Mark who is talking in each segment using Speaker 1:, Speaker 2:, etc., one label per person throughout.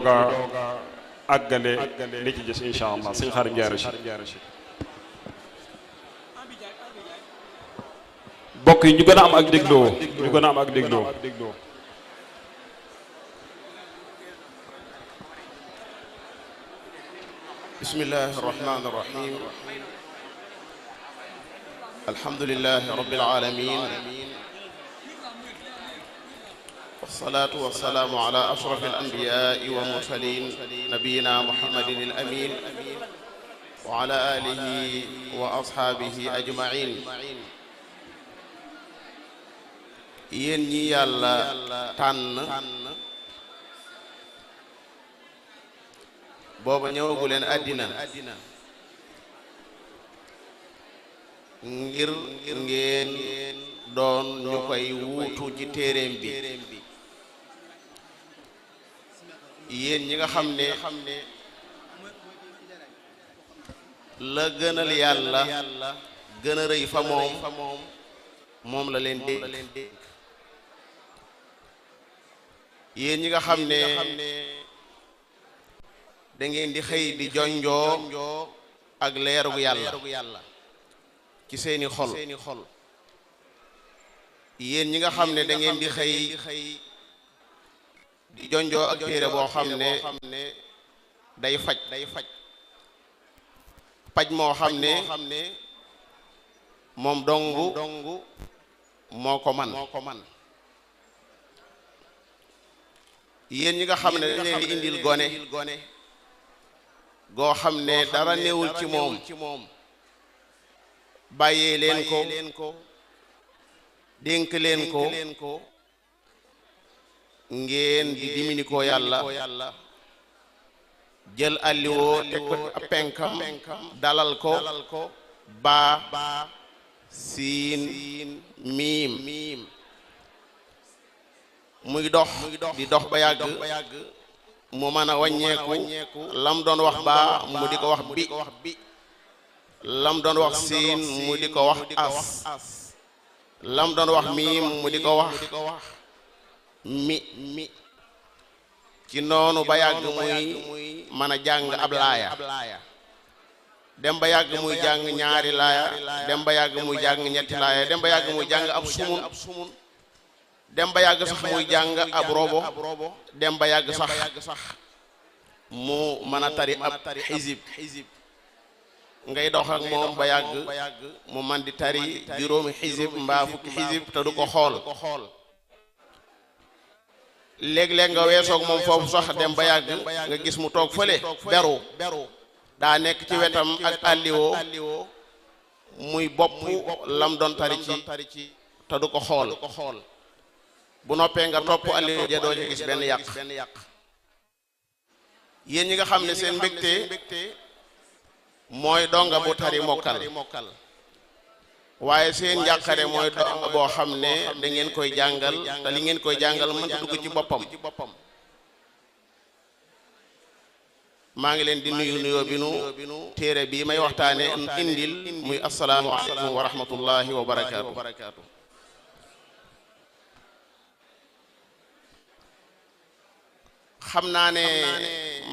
Speaker 1: nga àggale li ci des incha allah sëñ Xaadim Njaay Rachid bokk yi ñu gën a am ak dégloo
Speaker 2: bismillahi irrahmani irrahim alhamdulilahi rabbil alamin wassalatu wassalaamu ala ashraf alanbiyai wa mursalin nabiyina muhammadin alamin wa ala alihi wa ashaabihi ajmain yéen ñi yàlla tànn booba ñëwagu leen àddina ngir ngeen doon ñu koy wuutu ci téeréem bi yéen ñi nga xam ne la gënal yàlla gën a rëy fa moom la leen dénk yéen ñi nga xam ne da ngeen di xëy di jonjoo ak leerug yàlla ci seeni xol yéen ñi nga xam ne da ngeen di xëy di jonjoo ak téere boo xam ne day faj paj moo xam ne moom dongu moo ko man yéen ñi nga xam ne dañ leen di indil gone goo xam ne dara newul ci moom bàyyee leen ko dénk leen ko ngeen di dimini ko yàlla jël alliwoo teg ko ab penkam dalal ko baa siin miim muy dox di dox ba yàgg mu mën a wàññeeku lam doon wax baa mu di ko wax bi lam doon wax siin mu di ko wax as lam doon wax miim mu di ko wax mi ci noonu ba yàgg muy mën a jàng ab laaya dem ba yàgg muy jàng ñaari laaya dem ba yàgg muy jàng ñetti laaya dem ba yàgg muy jàng ab sumun dem ba yàgg sax muy jàng ab robo dem ba yàgg sax mu mën a tari ab xisib ngay dox ak moom ba yàgg mu man di tari juróomi xisib mbaa fukki xisib te du ko xool léeg-léeg nga weesoog moom foofu sax dem ba yàgg nga gis mu toog fële beru daa nekk ci wetam ak àlliwoo muy bopp lam doon tari ci te du ko xool bu noppee nga topp àlliwoo ja doo ci gis benn yàq yéen ñi nga xam ne seen mbégte mooy donga bu tari mokkal waaye seen njàqare mooy donga boo xam ne da ngeen koy jàngal te li ngeen koy jàngal mënta dugg ci boppam maa ngi leen di nuyoo bi nu téere bi may waxtaane indil muy assalaamu aleykum wa rahmatullahi wa barakaatu xam naa ne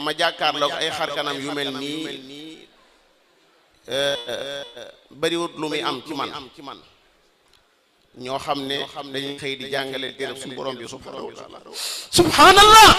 Speaker 2: ma jàkkaarloog ay xarkanam yu mel nii bariwut lu muy am ci man ñoo xam ne dañuy xëy di jàngale téere suñu borom bi subhanahu wa taala subhanallah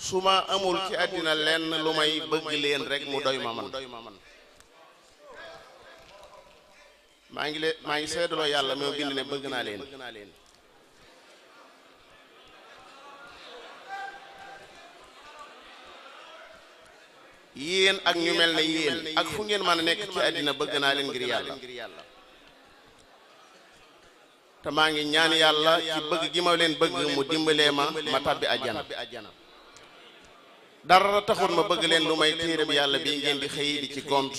Speaker 2: su ma amul ci àddina lenn lu may bëgg leen rek mu doy ma man maa ngi seedaloo yàlla moo bind ne bëgg naa leen yéen ak ñu mel ne yéen ak fu ngeen mën a nekk ci àddina bëgg naa leen ngir yàlla te maa ngi ñaan yàlla ci bëgg gi ma leen bëgg mu dimbalee ma tabbi àjjana dara taxul ma bëgg leen lu may téere bi yàlla bii ngeen di xëy di ci gont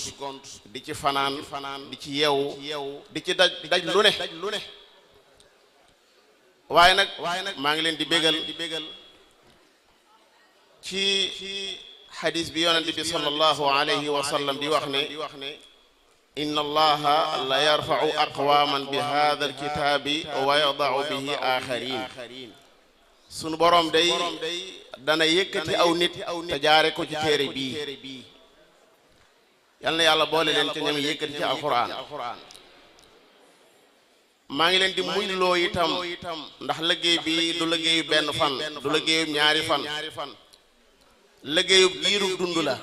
Speaker 2: di ci fanaan di ci yeewu di ci daj lu ne waaye nag maa ngi leen di bégal ci xadis bi yonent bi sallallahu alayhi wa sallam di wax ne inna allaha la yarfa'u aqwaman bi hadha alkitabi wa yada'u bihi akharin sunu borom day dana yëkkati aw nit te jaare ko ci téere bii yal na yàlla boole leen ci ñam yëkkati ci alquran maa ngi leen di muñloo itam ndax liggéey bi du liggéeyu benn fan du liggéeyu ñaari fan liggéeyu giiru dund la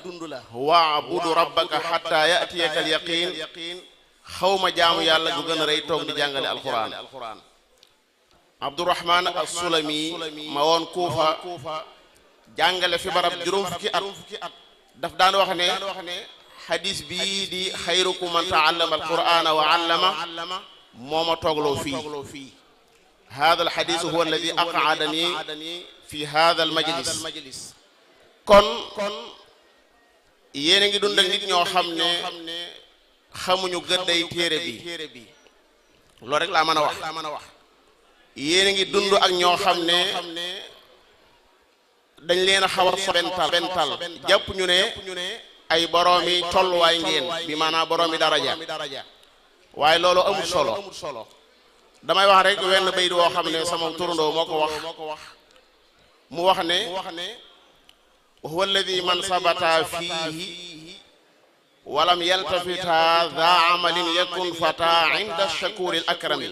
Speaker 2: wa'budu rabbaka hatta ya'tiyaka al-yaqin xawma jaamu yàlla gu gën a rëy toog di jàngale alquran Abdurrahman as-Sulami ma woon Kuufa jàngale fi barab juróom fukki at daf daan wax ne xadis bii di xayrukum man ta'allama al-qur'ana wa 'allama moo ma toogloo fii hada alxadis huwa alladi aq'adani fi hada almajlis kon yéen a ngi dund ak nit ñoo xam ne xamuñu gëdday téere bi loolu rek laa mën a wax yéen a ngi dund ak ñoo xam ne dañ leen a xaw a bental jàpp ñu ne ay boroomi tolluwaay ngeen bi maanaam boroomi daraja waaye loolu amul solo damay wax rek wenn bayit woo xam ne sama turandoo moo ko wax mu wax ne huwa alladi man sabata fiihi walam yaltafita dha amalin yakun fata inda shakuri al akrami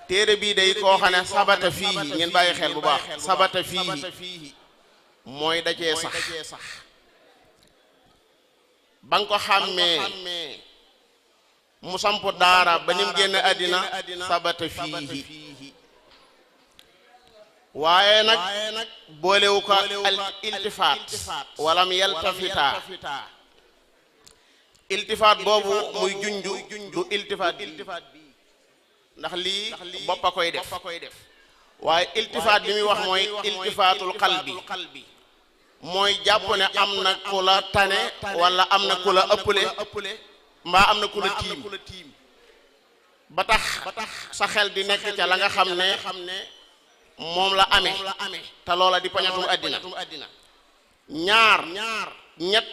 Speaker 2: téere bii day koo xam ne sabata fiihi ngeen bàyyi xel bu baax sabata fiihi mooy dacee sax ba nga ko xàmmee mu samp daara ba nim génn àddina sabata fiihi waaye nag boolewu ko al iltifaat walam yaltafita iltifaat boobu muy junju du iltifaat bi ndax lii boppa koy def waaye iltifaat bi muy wax mooy iltifaatul qalbi mooy jàpp ne am na ku la tane wala am na ku la ëpple mbaa am na ku la tiim ba tax sa xel di nekk ca la nga xam ne moom la amee te loola di pañatum àddina ñaar ñett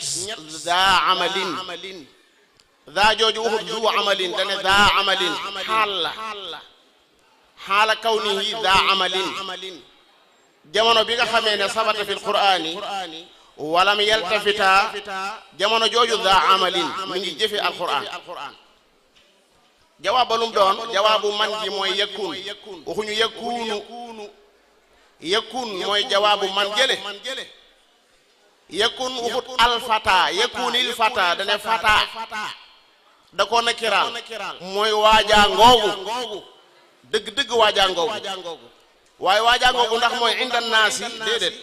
Speaker 2: daa amalin daa jooju waxut du amalin dane daa amalin xaala kawnihi daa amalin jamono bi nga xamee ne sabata fil qur'ani walam yaltafita jamono jooju daa amalin mi ngi jëfe alquran jawaab ba lum doon jawaabu man ji mooy yakun waxuñu yakun mooy jawaabu man jële yakun waxut alfata yakunil fata dane fata da ko nakiraal mooy waajaa ngoogu dëgg waajaa ngoogu waaye waajaa ngoogu ndax mooy inda naasi déedéet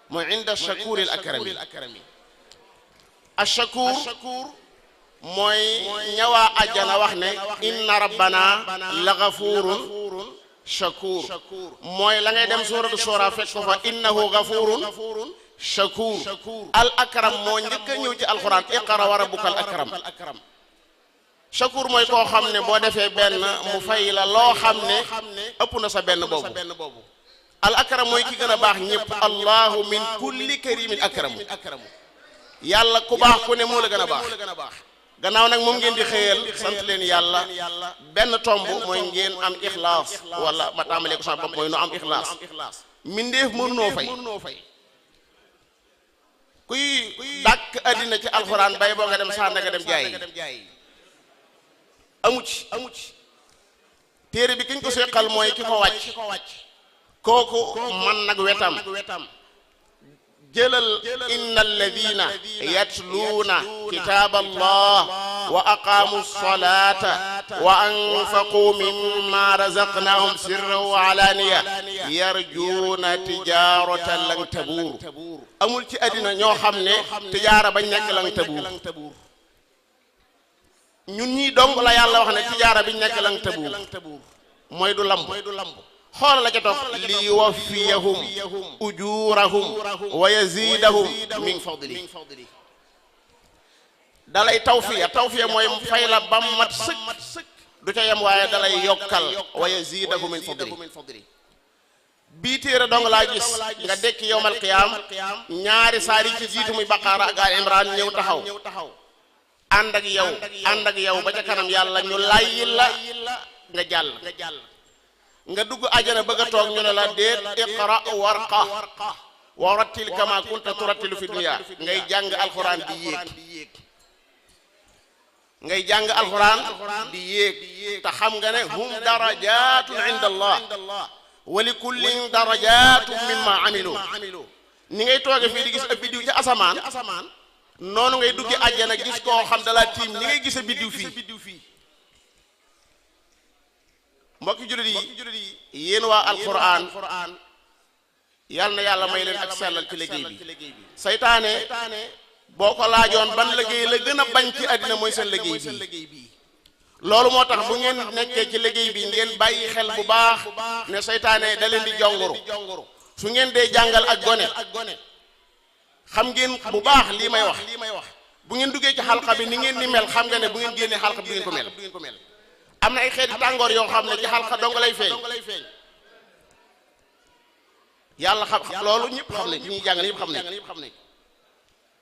Speaker 2: mooy inda shakur al akrami ashakur mooy ñawaa ajjana wax ne inna rabbana la gafurun shakur mooy la ngay dem suuratu shura fekk ko fa innahu gafurun shakur al akram moo njëkk a ñëw ci alquran iqra wa rabbuka al akram shakur mooy koo xam ne boo defee benn mu fay la loo xam ne ëpp na sa benn boobu al akram mooy ki gën a baax ñëpp allahu min kulli karimin akramu yàlla ku baax ku ne moo la gën a baax gannaaw nag moom ngeen di xëyal sant leen yàlla benn tomb mooy ngeen am ixlaas wala ma tàmbalee ko sama bopp mooy nu am ixlaas mindeef mënunoo fay kuy dàkk àddina ci alxuraan bay boo nga dem sànna nga dem jaayi amu ci téere bi kiñ ko seqal mooy ki ko wàcc kooku man nag wetam jëlal inna alladina yatluuna kitaaba allah wa aqaamu salata wa anfaqu mimma razaqnahum sirran wa alaaniya yarjuuna tijaratan lan tabuur amul ci àddina ñoo xam ne tijaara bañ nekk lan tabuur ñun ñii dong la yàlla wax ne tijaara biñ nekk lan tabuur mooy du lamb xool la ca topp li yuwaffiyahum ujurahum wa yazidahum min fadli dalay tawfiya mooy fay la bam mat sëkk du ca yem waaye dalay yokkal wa yazidahum min fadli bii téere dong laa gis nga dekki yowmal qiyaam ñaari saari ci jiitu muy baqara ak al imran ñëw taxaw ànd ak yow ba ca kanam yàlla ñu layyi la nga jàll nga dugg ajana bëgg a toog ñu ne la déet iqra warqa wa rattil kama kunta turattilu fi dunya ngay jàng alquran di yéeg ngay jàng alquran di yéeg te xam nga ne hum darajatun inda allah wa li kullin darajatun mimma amilu ni ngay tooge fii di gis ab biddiw ci asamaan noonu ngay duggi ajjana gis koo xam dala tiim ni ngay gis a biddiw fii mbokki jullit yi yéen waa alquran yal na yàlla may leen ak sellal ci liggéey bi saytaane boo ko laajoon ban liggéey la gën a bañ ci àddina mooy seen liggéey bi loolu moo tax bu ngeen nekkee ci liggéey bi ngeen bàyyi xel bu baax ne saytaane da leen di jonguru su ngeen dee jàngal ak gone xam ngeen bu baax lii may wax bu ngeen duggee ci xalqa bi ni ngeen di mel xam nga ne bu ngeen génnee xalqa bi du ngeen ko mel am na ay xeeti tàngoor yoo xam ne ci xalqa dong lay feeñ yàlla xam loolu ñëpp xam ne ñuy jàngal ñëpp xam ne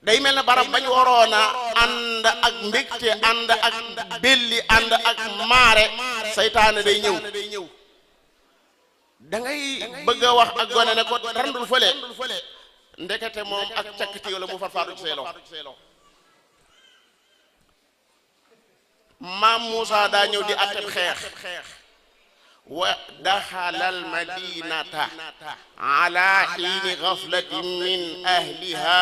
Speaker 2: day mel ne barab bañ waroon a ànd ak mbégte ànd ak belli ànd ak maare saytaane day ñëw da ngay bëgg a wax ak gone ne ko randul fële ndekete moom ak cakkitiyo la mu farfaatu ci say loxo maam Moussa daa ñëw di atteb xeex wa daxala almadinata ala xiini gaflatin min ahliha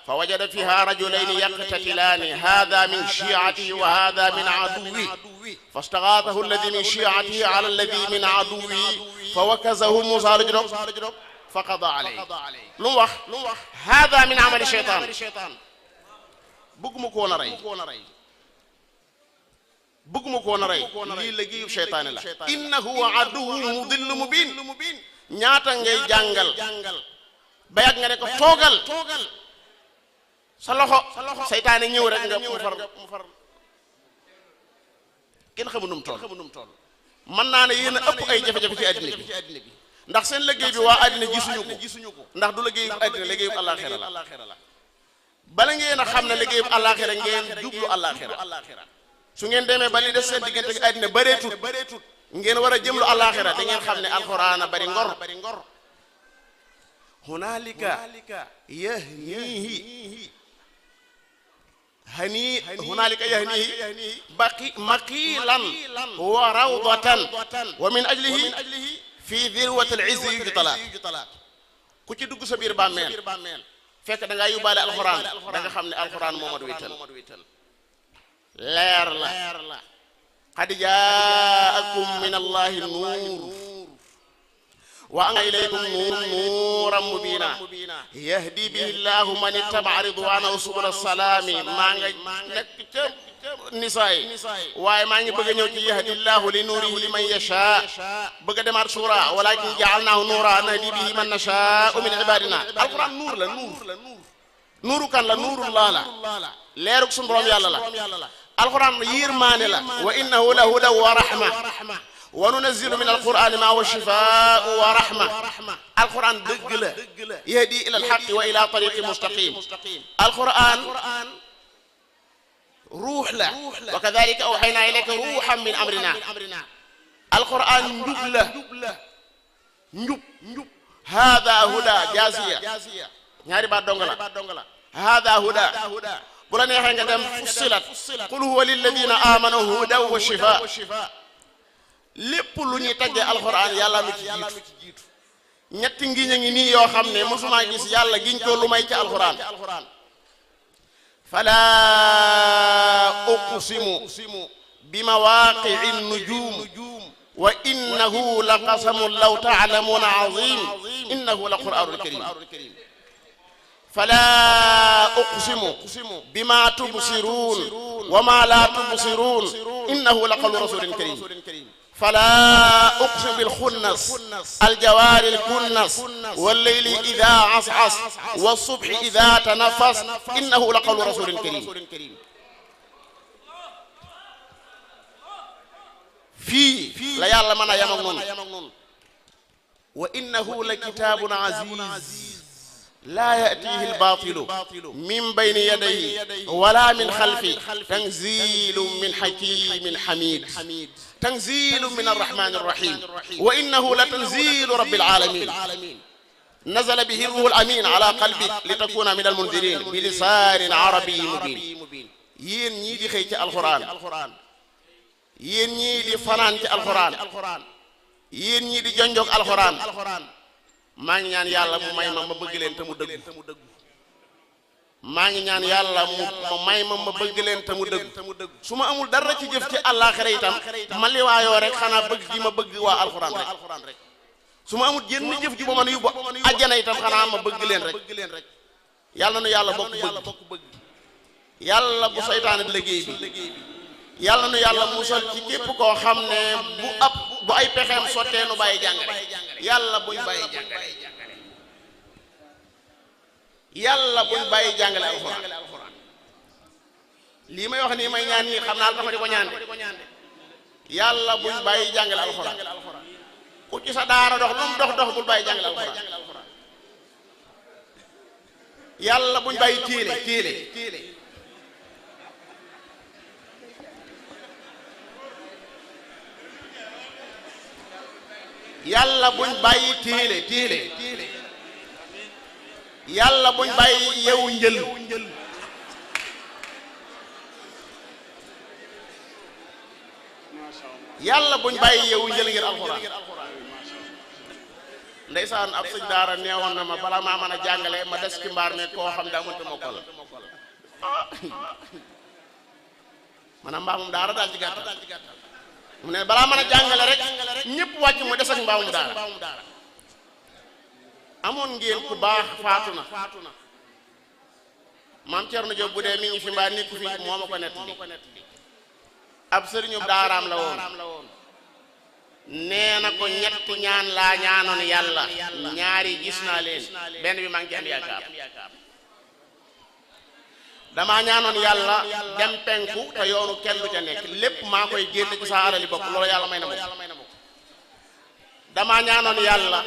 Speaker 2: fa wajada fiha rajulayni yaqtatilaani hada min shiatihi wa hada min aduwi fastaxaasahu alladi min shiatihi ala alladi min aduwi fa wakazahu Moussa lu juróom fa qada alayhi lu mu wax hada min amali cheytaan bëgguma ko woon a rey bëgguma ko woon a rey lii liggéeyu seytaane la innahu aduwwun mudillu mubin ñaata ngay jàngal ba yàgg nga ne ko toogal sa loxo seytaane ñëw rek nga mu far kenn xamu num tool mën naa ne yéen a ëpp ay jafe-jafe ci àddina bi ndax seen liggéey bi waa àddina gisuñu ko ndax du liggéeyu àddina liggéeyu àllaaxira la bala ngeen a xam ne liggéeyu àllaaxira ngeen jublu àllaaxira su ngeen demee ba li des seen diggante ak àddina bëreetut ngeen war a jëmlu àllaaxira da ngeen xam ne alxuraan a bari ngor hunaalika yahniihi hunaalika yahniihi maqiilan wa rawdatan wa min ajlihi fii dirwatil izzi yujtala ku ci dugg sa biir bàmmeel fekk da ngaa yóbbaale alxuraan da nga xam ne alxuraan moo mat wéetal leer la qad jaakum min allahi nuur wa anzalna ilaykum nuuran mubiina yahdi bihi llahu man ittaba'a ridwaanahu subula salaami maa nga nekk ca nisaay waaye maa ngi bëgg a ñëw ci yahdi llahu li nuurihi liman yashaa bëgg a demaat suura walaakin ja'alnaahu nuuran nahdi bihi man nashaa'u min ibaadinaa alquran nuur la nuuru kan la nuurullah la leerug sunu borom yàlla la alquran yërmaane la wa innahu la hudan wa rahma wa nunazzilu min alqurani ma huwa shifaa'u wa rahma alquran dëgg la yahdi ila alhaqqi wa ila tariqi mustaqim alquran ruux la wa kadhalika awhayna ilayka ruuhan min amrina alquran njub la njub hada huda jaziya ñaari baat dong la hada huda bu la neexee nga dem fussilat qul huwa lilladina amanu hudan wa shifa lépp lu ñuy tagge alquran yàlla mi ci jiitu ñetti ngiñ a ngi nii yoo xam ne mosuma gis yàlla giñ ko lu may ci alquran fala uqsimu bi mawaqi'i nujum wa innahu la qasamun law ta'lamuna azim innahu la qur'anun karim fala uqsimu bima tubsirun wa ma la tubsirun innahu la qawlu rasulin karim فلا أقسم بالخنس الجوار الكنس والليل إذا عصعص والصبح إذا تنفس إنه لقول رسول كريم في لا يعلم أنا يمنون وإنه لكتاب عزيز لا يأتيه الباطل من بين يديه ولا من خلفه تنزيل من حكيم حميد تنزيل من الرحمن الرحيم وإنه لتنزيل رب العالمين نزل به الروح الأمين على قلبك لتكون من المنذرين بلسان عربي مبين yéen ñii di xëy ci alxuraan yéen ñii di fanaan ci alxuraan yéen ñii di jonjog alxuraan maa ngi ñaan yàlla mu may ma bëgg leen te mu dëgg maa ngi ñaan yàlla mu may ma bëgg leen te mu dëgg su ma amul dara ci jëf ci àllaaxira itam ma liwaayoo rek xanaa bëgg gi ma bëgg waa alxuraan rek su ma amul jenn jëf ji ba mën a yóbbu àjjana itam xanaa ma bëgg leen rek yàlla nu yàlla bokk bëgg yàlla bu seytaane liggéey bi yàlla nu yàlla musal ci képp koo xam ne bu ay pexeem sottee nu bàyyi jàngale yàlla buñ bàyyi jàngale yàlla buñ bàyyi jàngale alxuraan lii may wax nii may ñaan nii xam naa la tax ma di ko ñaan de yàlla buñ bàyyi jàngale alxuraan ku ci sa daara dox lu mu dox bul bàyyi jàngale alxuraan yàlla buñ bàyyi téele yàlla buñ bàyyi téele yàlla buñ bàyyi yeewu njël yàlla buñ bàyyi yeewu njël ngir alxuraan ndeysaan ab sëñ daara neewoon na ma bala maa mën a jàngale ma des ci mbaar ne koo xam daa mënta mokkal maanaam mbaamum daara daal ci gàttal mu ne balaa mën a jàngale rek ñëpp wàcc mu des ak mbaamum daara amoon ngeen ku baax faatu na maam Cerno Jóob bu dee mi ngi fi mbaa nekku fi moo ma ko nettali ab sëriñu daaraam la woon nee na ko ñetti ñaan laa ñaanoon yàlla ñaari gis naa leen benn bi maa ngi ci am yaakaar damaa ñaanoon yàlla dem penku te yoonu kenn du ca nekk lépp maa koy génn ci sa alali bopp loolu yàlla may na ma damaa ñaanoon yàlla